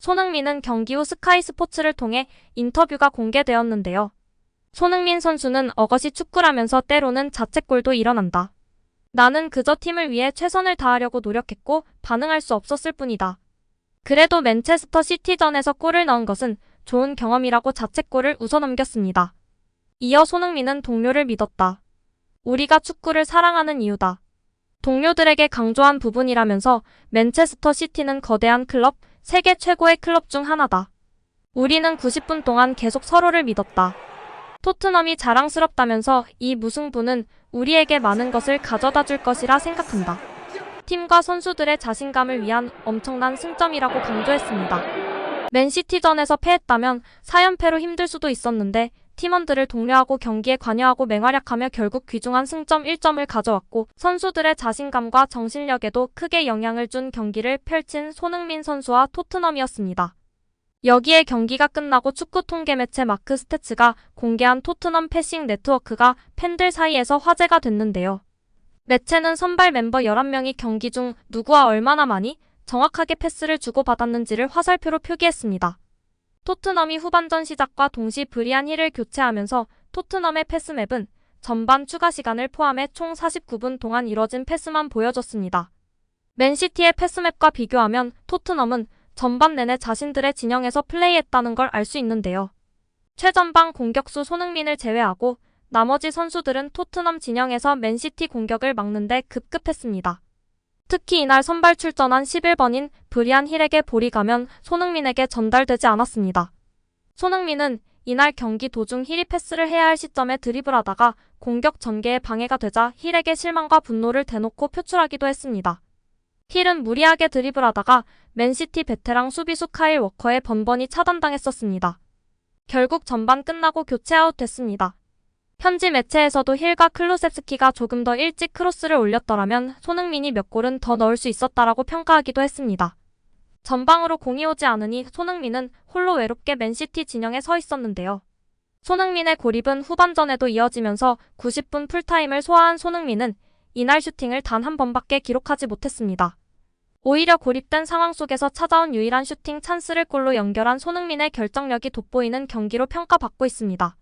손흥민은 경기 후 스카이 스포츠를 통해 인터뷰가 공개되었는데요. 손흥민 선수는 어거시 축구라면서 때로는 자책골도 일어난다. 나는 그저 팀을 위해 최선을 다하려고 노력했고 반응할 수 없었을 뿐이다. 그래도 맨체스터 시티전에서 골을 넣은 것은 좋은 경험이라고 자책골을 웃어넘겼습니다. 이어 손흥민은 동료를 믿었다. 우리가 축구를 사랑하는 이유다. 동료들에게 강조한 부분이라면서 맨체스터 시티는 거대한 클럽, 세계 최고의 클럽 중 하나다. 우리는 90분 동안 계속 서로를 믿었다. 토트넘이 자랑스럽다면서 이 무승부는 우리에게 많은 것을 가져다 줄 것이라 생각한다. 팀과 선수들의 자신감을 위한 엄청난 승점이라고 강조했습니다. 맨시티전에서 패했다면 4연패로 힘들 수도 있었는데 팀원들을 독려하고 경기에 관여하고 맹활약하며 결국 귀중한 승점 1점을 가져왔고 선수들의 자신감과 정신력에도 크게 영향을 준 경기를 펼친 손흥민 선수와 토트넘이었습니다. 여기에 경기가 끝나고 축구 통계 매체 마크 스태츠가 공개한 토트넘 패싱 네트워크가 팬들 사이에서 화제가 됐는데요. 매체는 선발 멤버 11명이 경기 중 누구와 얼마나 많이 정확하게 패스를 주고받았는지를 화살표로 표기했습니다. 토트넘이 후반전 시작과 동시 브리안 힐을 교체하면서 토트넘의 패스맵은 전반 추가 시간을 포함해 총 49분 동안 이뤄진 패스만 보여줬습니다. 맨시티의 패스맵과 비교하면 토트넘은 전반 내내 자신들의 진영에서 플레이했다는 걸 알 수 있는데요. 최전방 공격수 손흥민을 제외하고 나머지 선수들은 토트넘 진영에서 맨시티 공격을 막는데 급급했습니다. 특히 이날 선발 출전한 11번인 브리안 힐에게 볼이 가면 손흥민에게 전달되지 않았습니다. 손흥민은 이날 경기 도중 힐이 패스를 해야 할 시점에 드리블하다가 공격 전개에 방해가 되자 힐에게 실망과 분노를 대놓고 표출하기도 했습니다. 힐은 무리하게 드리블하다가 맨시티 베테랑 수비수 카일 워커에 번번이 차단당했었습니다. 결국 전반 끝나고 교체 아웃됐습니다. 현지 매체에서도 힐과 클루셉스키가 조금 더 일찍 크로스를 올렸더라면 손흥민이 몇 골은 더 넣을 수 있었다라고 평가하기도 했습니다. 전방으로 공이 오지 않으니 손흥민은 홀로 외롭게 맨시티 진영에 서 있었는데요. 손흥민의 고립은 후반전에도 이어지면서 90분 풀타임을 소화한 손흥민은 이날 슈팅을 단 한 번밖에 기록하지 못했습니다. 오히려 고립된 상황 속에서 찾아온 유일한 슈팅 찬스를 골로 연결한 손흥민의 결정력이 돋보이는 경기로 평가받고 있습니다.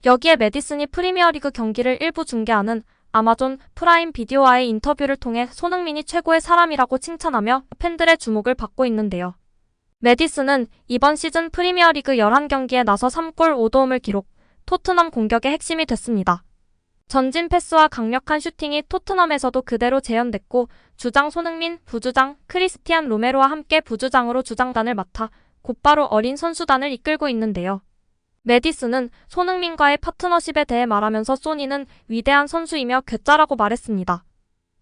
여기에 매디슨이 프리미어리그 경기를 일부 중계하는 아마존 프라임 비디오와의 인터뷰를 통해 손흥민이 최고의 사람이라고 칭찬하며 팬들의 주목을 받고 있는데요. 매디슨은 이번 시즌 프리미어리그 11경기에 나서 3골 5도움을 기록, 토트넘 공격의 핵심이 됐습니다. 전진 패스와 강력한 슈팅이 토트넘에서도 그대로 재현됐고 주장 손흥민, 부주장 크리스티안 로메로와 함께 부주장으로 주장단을 맡아 곧바로 어린 선수단을 이끌고 있는데요. 매디슨은 손흥민과의 파트너십에 대해 말하면서 소니는 위대한 선수이며 괴짜라고 말했습니다.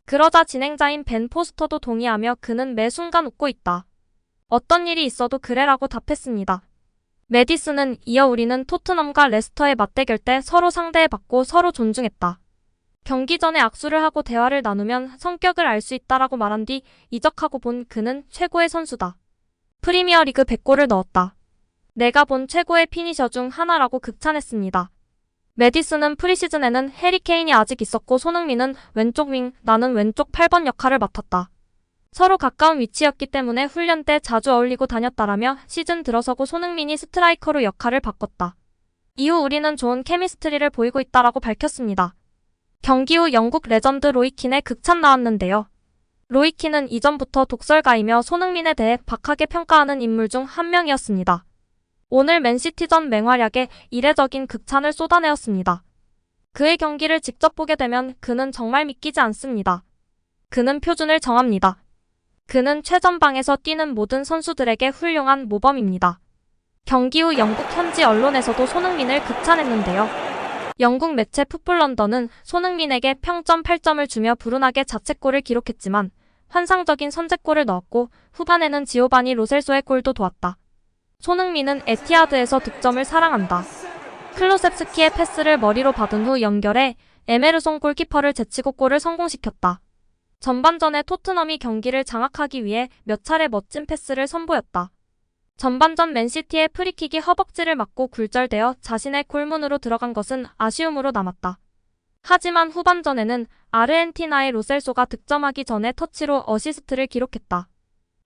그러자 진행자인 벤 포스터도 동의하며 그는 매 순간 웃고 있다. 어떤 일이 있어도 그래라고 답했습니다. 매디슨은 이어 우리는 토트넘과 레스터의 맞대결 때 서로 상대해봤고 서로 존중했다. 경기 전에 악수를 하고 대화를 나누면 성격을 알 수 있다라고 말한 뒤 이적하고 본 그는 최고의 선수다. 프리미어리그 100골을 넣었다. 내가 본 최고의 피니셔 중 하나라고 극찬했습니다. 매디슨은 프리시즌에는 해리 케인이 아직 있었고 손흥민은 왼쪽 윙, 나는 왼쪽 8번 역할을 맡았다. 서로 가까운 위치였기 때문에 훈련 때 자주 어울리고 다녔다라며 시즌 들어서고 손흥민이 스트라이커로 역할을 바꿨다. 이후 우리는 좋은 케미스트리를 보이고 있다라고 밝혔습니다. 경기 후 영국 레전드 로이킨의 극찬 나왔는데요. 로이킨은 이전부터 독설가이며 손흥민에 대해 박하게 평가하는 인물 중 한 명이었습니다. 오늘 맨시티전 맹활약에 이례적인 극찬을 쏟아내었습니다. 그의 경기를 직접 보게 되면 그는 정말 믿기지 않습니다. 그는 표준을 정합니다. 그는 최전방에서 뛰는 모든 선수들에게 훌륭한 모범입니다. 경기 후 영국 현지 언론에서도 손흥민을 극찬했는데요. 영국 매체 풋볼 런던은 손흥민에게 평점 8점을 주며 불운하게 자책골을 기록했지만 환상적인 선제골을 넣었고 후반에는 지오바니 로셀소의 골도 도왔다. 손흥민은 에티하드에서 득점을 사랑한다. 클루셉스키의 패스를 머리로 받은 후 연결해 에메르송 골키퍼를 제치고 골을 성공시켰다. 전반전에 토트넘이 경기를 장악하기 위해 몇 차례 멋진 패스를 선보였다. 전반전 맨시티의 프리킥이 허벅지를 맞고 굴절되어 자신의 골문으로 들어간 것은 아쉬움으로 남았다. 하지만 후반전에는 아르헨티나의 로셀소가 득점하기 전에 터치로 어시스트를 기록했다.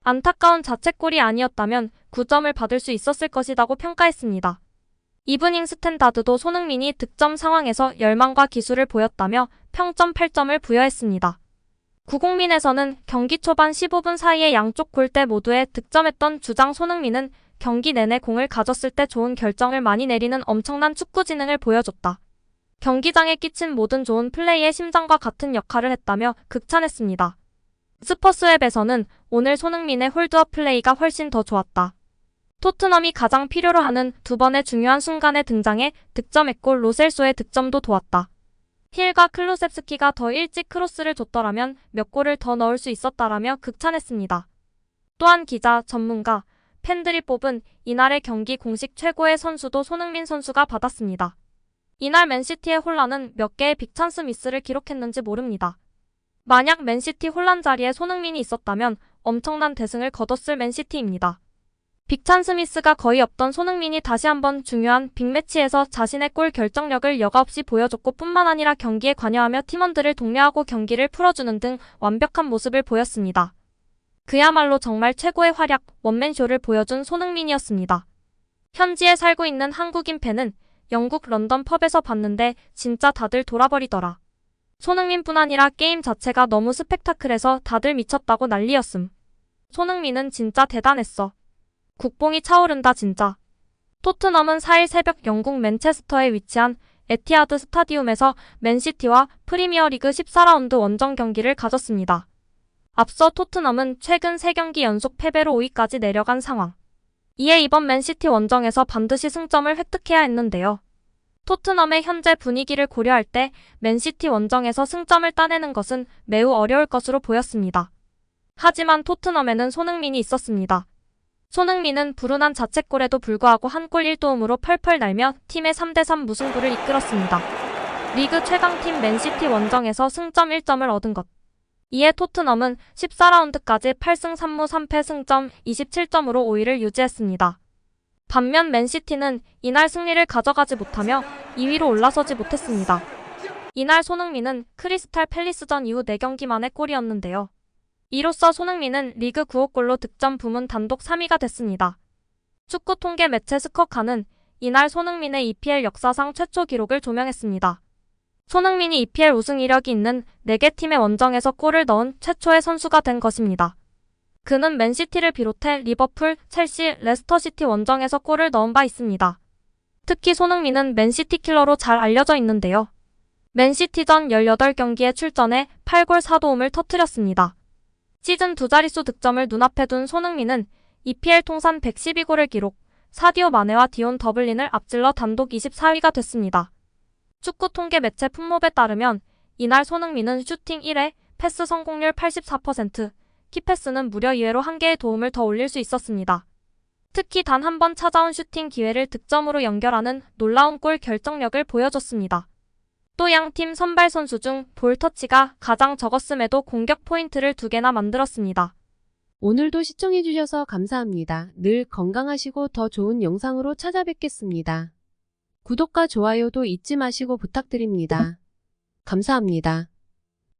안타까운 자책골이 아니었다면 9점을 받을 수 있었을 것이라고 평가했습니다. 이브닝 스탠다드도 손흥민이 득점 상황에서 열망과 기술을 보였다며 평점 8점을 부여했습니다. 구공민에서는 경기 초반 15분 사이에 양쪽 골대 모두에 득점했던 주장 손흥민은 경기 내내 공을 가졌을 때 좋은 결정을 많이 내리는 엄청난 축구 지능을 보여줬다. 경기장에 끼친 모든 좋은 플레이의 심장과 같은 역할을 했다며 극찬했습니다. 스퍼스웹에서는 오늘 손흥민의 홀드업 플레이가 훨씬 더 좋았다. 토트넘이 가장 필요로 하는 두 번의 중요한 순간에 등장해 득점했고 로셀소의 득점도 도왔다. 힐과 클루셉스키가 더 일찍 크로스를 줬더라면 몇 골을 더 넣을 수 있었다라며 극찬했습니다. 또한 기자, 전문가, 팬들이 뽑은 이날의 경기 공식 최고의 선수도 손흥민 선수가 받았습니다. 이날 맨시티의 혼란은 몇 개의 빅찬스 미스를 기록했는지 모릅니다. 만약 맨시티 혼란 자리에 손흥민이 있었다면 엄청난 대승을 거뒀을 맨시티입니다. 빅찬스 미스가 거의 없던 손흥민이 다시 한번 중요한 빅매치에서 자신의 골 결정력을 여과없이 보여줬고 뿐만 아니라 경기에 관여하며 팀원들을 독려하고 경기를 풀어주는 등 완벽한 모습을 보였습니다. 그야말로 정말 최고의 활약, 원맨쇼를 보여준 손흥민이었습니다. 현지에 살고 있는 한국인 팬은 영국 런던 펍에서 봤는데 진짜 다들 돌아버리더라. 손흥민뿐 아니라 게임 자체가 너무 스펙타클해서 다들 미쳤다고 난리였음. 손흥민은 진짜 대단했어. 국뽕이 차오른다 진짜. 토트넘은 4일 새벽 영국 맨체스터에 위치한 에티하드 스타디움에서 맨시티와 프리미어리그 14라운드 원정 경기를 가졌습니다. 앞서 토트넘은 최근 3경기 연속 패배로 5위까지 내려간 상황. 이에 이번 맨시티 원정에서 반드시 승점을 획득해야 했는데요. 토트넘의 현재 분위기를 고려할 때 맨시티 원정에서 승점을 따내는 것은 매우 어려울 것으로 보였습니다. 하지만 토트넘에는 손흥민이 있었습니다. 손흥민은 불운한 자책골에도 불구하고 한 골 1도움으로 펄펄 날며 팀의 3대3 무승부를 이끌었습니다. 리그 최강팀 맨시티 원정에서 승점 1점을 얻은 것. 이에 토트넘은 14라운드까지 8승 3무 3패 승점 27점으로 5위를 유지했습니다. 반면 맨시티는 이날 승리를 가져가지 못하며 2위로 올라서지 못했습니다. 이날 손흥민은 크리스탈 팰리스전 이후 4경기 만에 골이었는데요. 이로써 손흥민은 리그 9호 골로 득점 부문 단독 3위가 됐습니다. 축구 통계 매체 스코카는 이날 손흥민의 EPL 역사상 최초 기록을 조명했습니다. 손흥민이 EPL 우승 이력이 있는 4개 팀의 원정에서 골을 넣은 최초의 선수가 된 것입니다. 그는 맨시티를 비롯해 리버풀, 첼시, 레스터시티 원정에서 골을 넣은 바 있습니다. 특히 손흥민은 맨시티 킬러로 잘 알려져 있는데요. 맨시티전 18경기에 출전해 8골 4도움을 터뜨렸습니다. 시즌 2자릿수 득점을 눈앞에 둔 손흥민은 EPL 통산 112골을 기록, 사디오 마네와 디온 더블린을 앞질러 단독 24위가 됐습니다. 축구 통계 매체 풋몹에 따르면 이날 손흥민은 슈팅 1회, 패스 성공률 84%, 키패스는 무려 2회로 1개의 도움을 더 올릴 수 있었습니다. 특히 단 한 번 찾아온 슈팅 기회를 득점으로 연결하는 놀라운 골 결정력을 보여줬습니다. 또 양팀 선발 선수 중 볼터치가 가장 적었음에도 공격 포인트를 2개나 만들었습니다. 오늘도 시청해주셔서 감사합니다. 늘 건강하시고 더 좋은 영상으로 찾아뵙겠습니다. 구독과 좋아요도 잊지 마시고 부탁드립니다. 감사합니다.